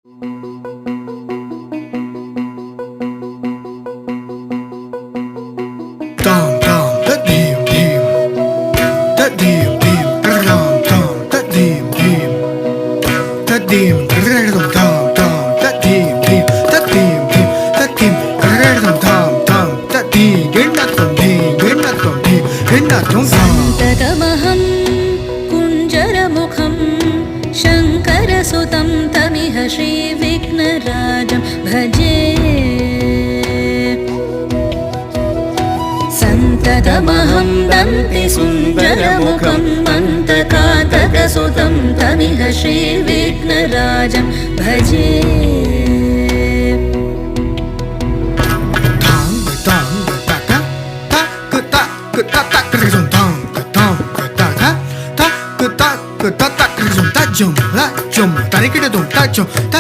Dum dum da dim dim da dim dim dum dum da dim dim da dim dum dum dum da dim dim da dim dim da dim dum dum dum da dim ginnatum सन्ततमहं कुञ्जरमुखं शङ्करसुतं तमिह श्रीविघ्नराजं भजे सन्ततमहं दन्तिसुन्दरमुखं मन्तकातकसुतं तमिह श्रीविघ्नराजं भजे Jum, la jum, tari kida dum, ta jum, ta